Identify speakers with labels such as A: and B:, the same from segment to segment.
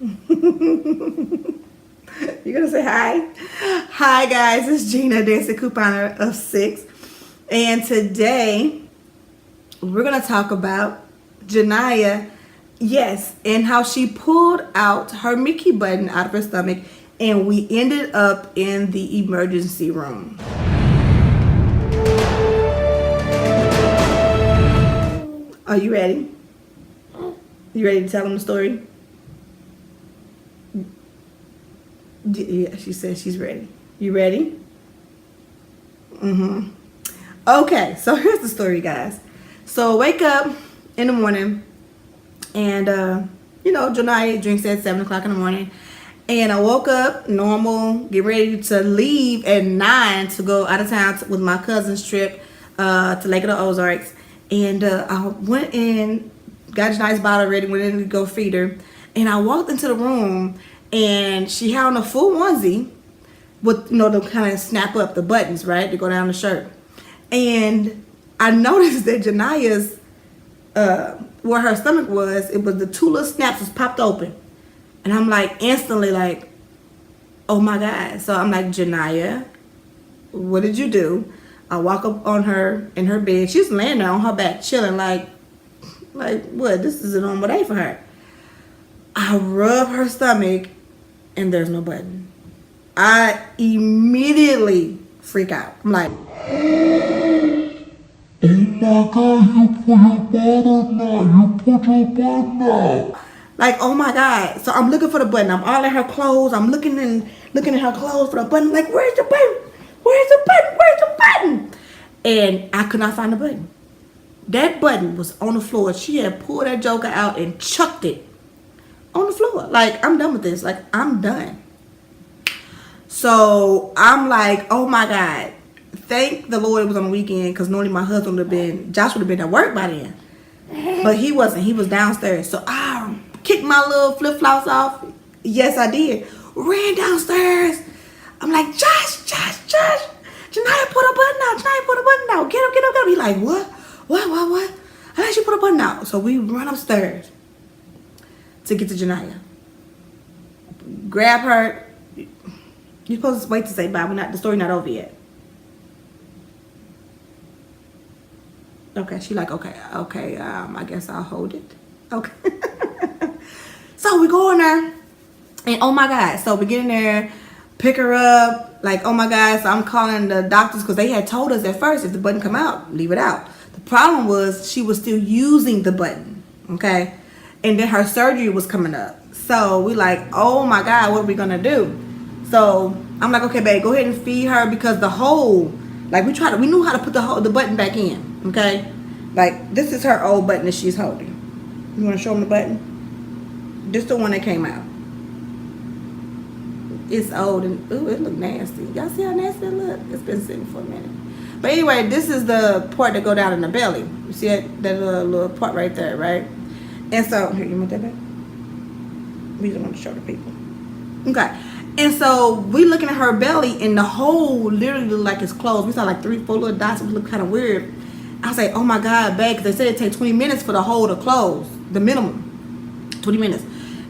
A: You're gonna say hi? Hi guys, it's Gina, dancing couponer of 6. And today we're gonna talk about Janiya, yes, and how she pulled out her Mickey button out of her stomach and we ended up in the emergency room. Are you ready? You ready to tell them the story? Yeah, she says she's ready. You ready? Okay, so here's the story, guys. So wake up in the morning, and Janiya drinks at 7 o'clock in the morning, and I woke up normal, get ready to leave at 9 to go out of town with my cousin's trip to Lake of the Ozarks, and I went in, got Janiya's bottle ready, went in to go feed her, and I walked into the room. And she had on a full onesie with, to kind of snap up the buttons, right? To go down the shirt. And I noticed that Janiya's, where her stomach was, it was the two little snaps was popped open. And I'm like, instantly like, oh my God. So I'm like, Janiya, what did you do? I walk up on her in her bed. She's laying there on her back, chilling like what? This is a normal day for her. I rub her stomach, and there's no button. I immediately freak out. I'm like, oh my God, you put your button out. You put your button out. Like, oh my God. So I'm looking for the button. I'm all in her clothes. I'm looking at her clothes for the button. Like, where's the button? Where's the button? Where's the button? And I could not find the button. That button was on the floor. She had pulled that joker out and chucked it on the floor. Like, I'm done with this. Like, I'm done. So I'm like, oh my God. Thank the Lord it was on the weekend, because normally my husband Josh would have been at work by then. But he wasn't. He was downstairs. So I kicked my little flip-flops off. Yes, I did. Ran downstairs. I'm like, Josh. Janiya put a button out. Janiya put a button out. Get up. He like, what? What? I thought she put a button out. So we run upstairs to get to Janiya. Grab her. You're supposed to wait to say bye. The story not over yet. Okay, she like, okay, I guess I'll hold it. Okay. So we go in there, and oh my God. So we get in there, pick her up, like, oh my God. So I'm calling the doctors, because they had told us at first, if the button come out, leave it out. The problem was she was still using the button, okay? And then her surgery was coming up. So we like, oh my God, what are we gonna do? So I'm like, okay, babe, go ahead and feed her, because the hole, like we knew how to put the button back in, okay? Like, this is her old button that she's holding. You wanna show them the button? This is the one that came out. It's old and, ooh, it look nasty. Y'all see how nasty it look? It's been sitting for a minute. But anyway, this is the part that go down in the belly. You see that little part right there, right? And so, here, you want that back? We just want to show the people. Okay. And so, we looking at her belly, and the hole literally looked like it's closed. We saw like 3-4 little dots. It looked kind of weird. I was like, oh my God, babe, because they said it take 20 minutes for the hole to close. The minimum. 20 minutes.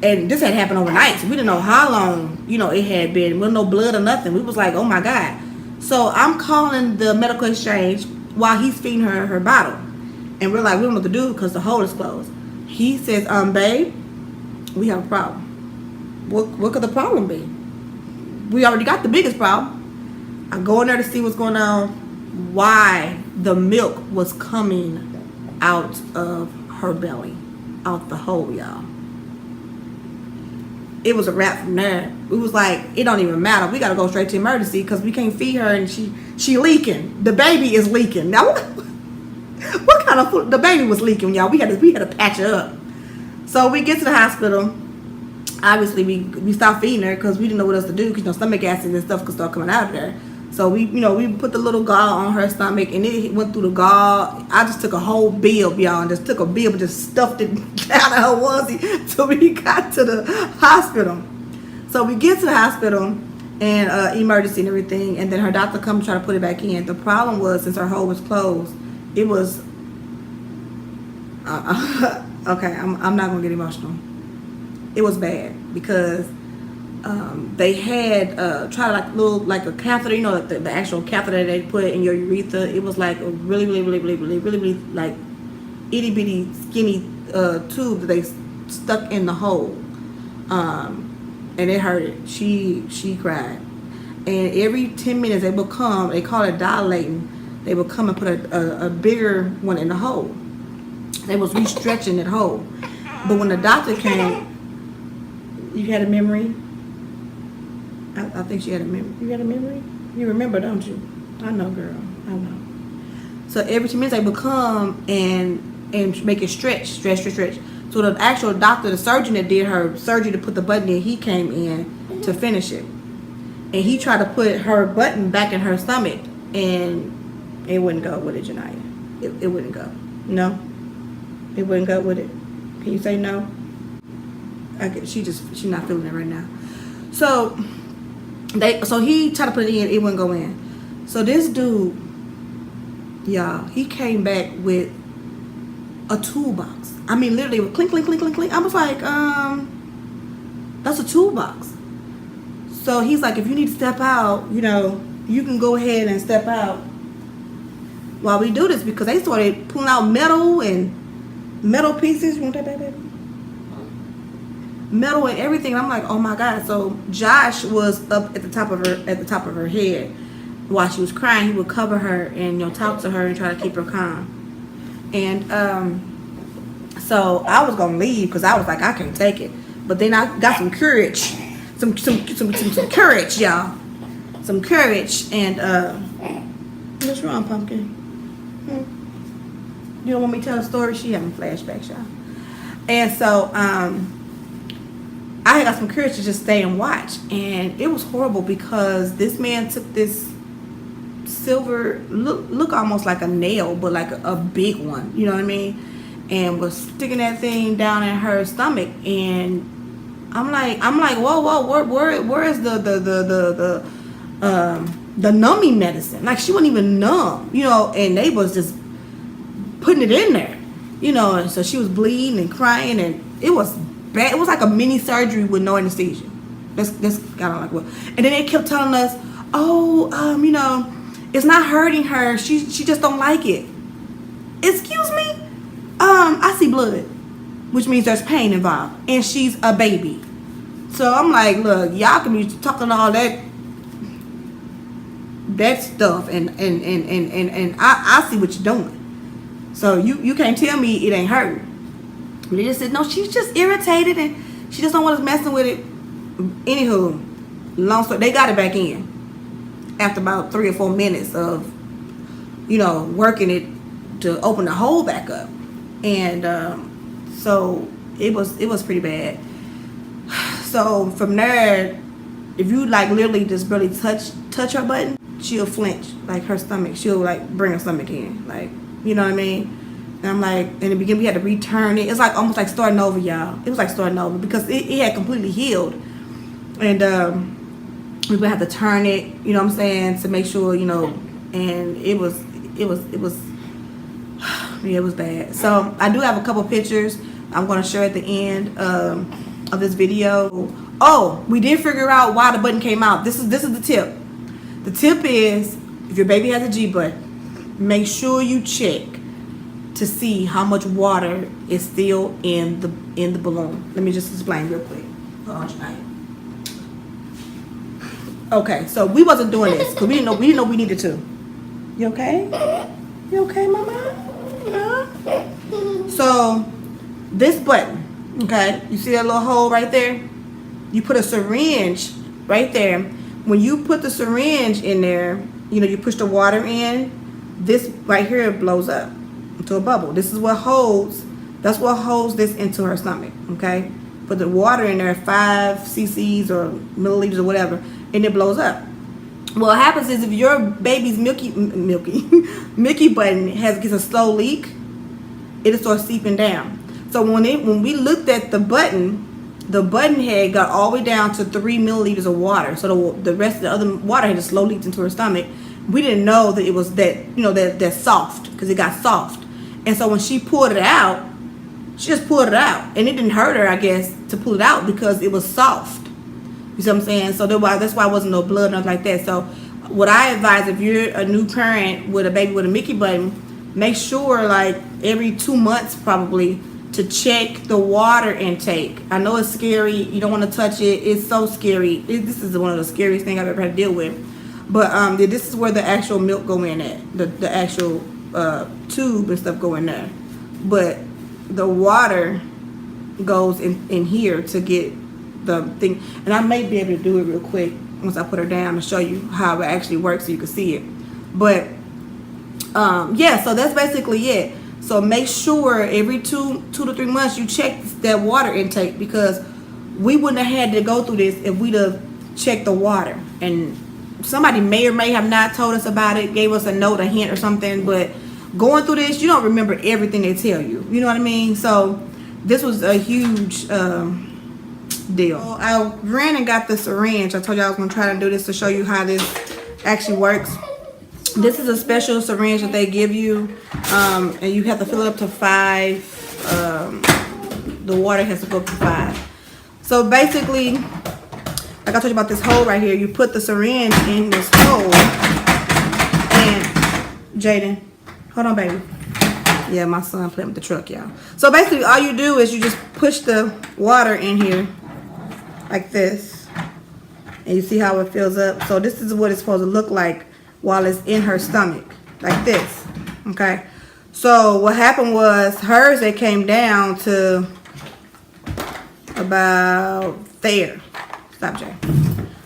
A: And this had happened overnight, so we didn't know how long, it had been. With no blood or nothing. We was like, oh my God. So, I'm calling the medical exchange while he's feeding her bottle. And we're like, we don't know what to do because the hole is closed. He says, babe, we have a problem. What could the problem be? We already got the biggest problem. I go in there to see what's going on. Why the milk was coming out of her belly. Out the hole, y'all. It was a wrap from there. It was like, it don't even matter. We got to go straight to emergency, because we can't feed her, and she leaking. The baby is leaking. Now, what kind of food? The baby was leaking, y'all. We had to patch her up. So we get to the hospital. Obviously, we stopped feeding her because we didn't know what else to do, because stomach acid and stuff could start coming out of there. So we put the little gauze on her stomach, and it went through the gauze. I just took a whole bib, y'all, and just took a bib and just stuffed it down in her onesie till we got to the hospital. So we get to the hospital, and emergency and everything, and then her doctor come try to put it back in. The problem was, since her hole was closed, it was okay. I'm not gonna get emotional. It was bad because they had tried like a catheter, you know, the actual catheter they put in your urethra. It was like a really like itty bitty skinny tube that they stuck in the hole, and it hurted. She cried, and every 10 minutes they would come. They call it dilating. They would come and put a bigger one in the hole. They was restretching that hole, but when the doctor came, you had a memory. I think she had a memory. You had a memory? You remember, don't you? I know, girl. I know. So every 2 minutes they would come and make it stretch. So the actual doctor, the surgeon that did her surgery to put the button in, he came in to finish it. And he tried to put her button back in her stomach, and it wouldn't go with it, Janiya. It wouldn't go. No? It wouldn't go with it. Can you say no? She's not feeling it right now. So he tried to put it in, it wouldn't go in. So this dude, y'all, he came back with a toolbox. I mean, literally, with clink, clink, clink, clink, clink. I was like, that's a toolbox. So he's like, if you need to step out, you know, you can go ahead and step out while we do this, because they started pulling out metal pieces. You want that, baby? Metal and everything. And I'm like, oh my God. So Josh was up at the top of her head while she was crying. He would cover her and, you know, talk to her and try to keep her calm. And so I was gonna leave because I was like, I can't take it. But then I got some courage, some courage, y'all, some courage. And what's wrong, Pumpkin? You don't want me to tell a story? She having flashbacks, y'all. And so I got some courage to just stay and watch. And it was horrible because this man took this silver, look almost like a nail, but like a big one, you know what I mean? And was sticking that thing down in her stomach. And I'm like, whoa, where is the numbing medicine? Like, she wasn't even numb, you know, and they was just putting it in there, you know. And so she was bleeding and crying, and it was bad. It was like a mini surgery with no anesthesia. That's kind of like what. And then they kept telling us, you know, it's not hurting her. She just don't like it. Excuse me? I see blood, which means there's pain involved, and she's a baby. So I'm like, look, y'all can be talking all that stuff, and I see what you're doing. So you can't tell me it ain't hurt. They just said, no, she's just irritated and she just don't want us messing with it. Anywho, long story, they got it back in after about 3 or 4 minutes of, you know, working it to open the hole back up. And so it was pretty bad. So from there, if you like literally just barely touch her button, she'll flinch, like her stomach. She'll like bring her stomach in, like, you know what I mean? And I'm like, in the beginning we had to return it. It's like almost like starting over, y'all. It was like starting over because it had completely healed. And we would have to turn it, you know what I'm saying, to make sure, you know. And it was yeah, it was bad. So I do have a couple pictures I'm going to share at the end of this video. Oh, we did figure out why the button came out. This is the tip. The tip is, if your baby has a G button, make sure you check to see how much water is still in the balloon. Let me just explain real quick. Hold on, tonight. Okay, so we wasn't doing this because we didn't know we needed to. You okay? You okay, mama? Huh? So this button, okay, you see that little hole right there? You put a syringe right there. When you put the syringe in there, you know, you push the water in, this right here blows up into a bubble. This is what holds, that's what holds this into her stomach, okay? Put the water in there, 5 cc's or milliliters or whatever, and it blows up. What happens is if your baby's Mickey button gets a slow leak, it'll start seeping down. So when we looked at the button head got all the way down to 3 milliliters of water. So the rest of the other water had just slow leaked into her stomach. We didn't know that it was that, you know, that soft, because it got soft. And so when she pulled it out, she just pulled it out, and it didn't hurt her, I guess, to pull it out because it was soft. You see what I'm saying? So that's why it wasn't no blood or nothing like that. So what I advise, if you're a new parent with a baby with a Mickey button, make sure like every 2 months probably to check the water intake. I know it's scary. You don't want to touch it. It's so scary. This is one of the scariest things I've ever had to deal with. But this is where the actual milk go in at. The actual tube and stuff go in there. But the water goes in here to get the thing. And I may be able to do it real quick once I put her down to show you how it actually works so you can see it. But yeah, so that's basically it. So make sure every 2 to 3 months you check that water intake, because we wouldn't have had to go through this if we'd have checked the water. And somebody may or may have not told us about it, gave us a note, a hint or something, but going through this, you don't remember everything they tell you. You know what I mean? So this was a huge deal. I ran and got the syringe. I told you I was going to try to do this to show you how this actually works. This is a special syringe that they give you, and you have to fill it up to 5. The water has to go up to 5. So basically, like I told you about this hole right here, you put the syringe in this hole, and Jaden, hold on, baby. Yeah, my son playing with the truck, y'all. So basically, all you do is you just push the water in here like this, and you see how it fills up. So this is what it's supposed to look like while it's in her stomach, like this. Okay. So what happened was hers, it came down to about there. Stop, Jay.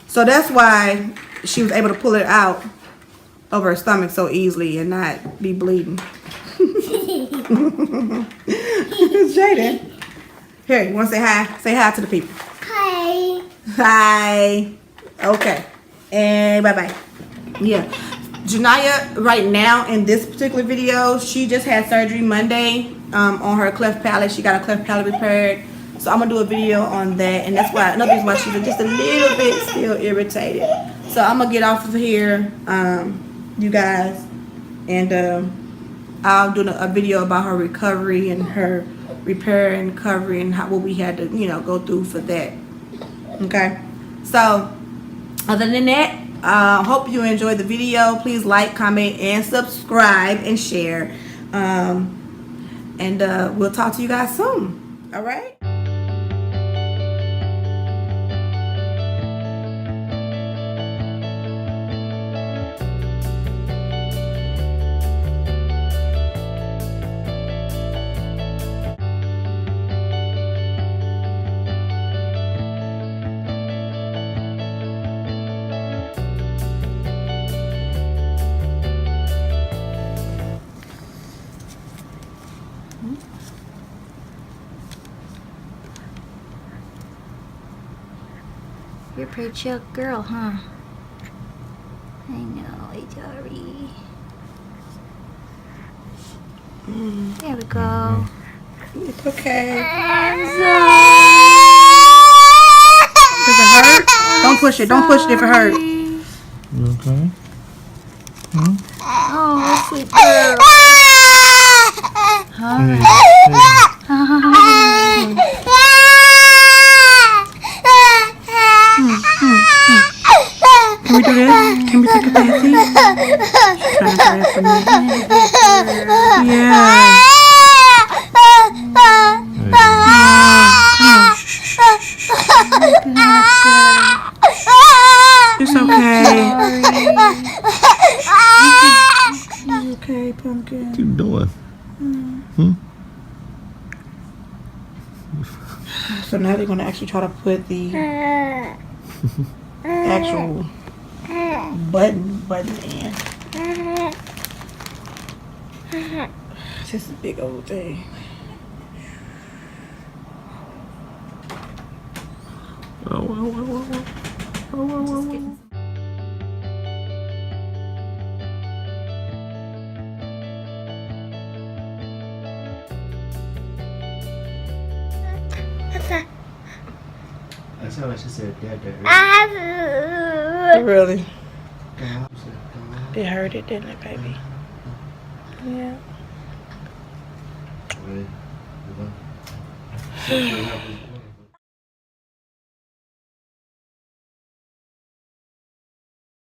A: So that's why she was able to pull it out of her stomach so easily and not be bleeding. Jaden. Here, you want to say hi? Say hi to the people.
B: Hi.
A: Hi. Okay. And bye-bye. Yeah. Janiya, right now in this particular video, she just had surgery Monday on her cleft palate. She got a cleft palate repaired. So I'm going to do a video on that. And that's why, another reason why she's just a little bit still irritated. So I'm going to get off of here, you guys. And I'll do a video about her recovery and her repair and recovery and what we had to, go through for that. Okay. So other than that, hope you enjoyed the video. Please like, comment, and subscribe and share. And we'll talk to you guys soon. All right.
B: You're a pretty chill girl, huh? I know, Jory. There we go.
A: It's okay.
B: Does
A: it hurt? Don't push it. Don't push it if it hurts.
C: You okay? Hmm?
B: Oh, sweet girl. Huh?
A: Can we do this? Can we take a fancy? She's trying to hurry up for me. Yeah. It's okay. It's okay, pumpkin.
C: What you doing? Hmm?
A: So now they're gonna actually try to put the actual button in. It's just a big old thing.
D: That's how she said that.
A: Really? It hurt it, didn't it, baby? Yeah.
D: sexually help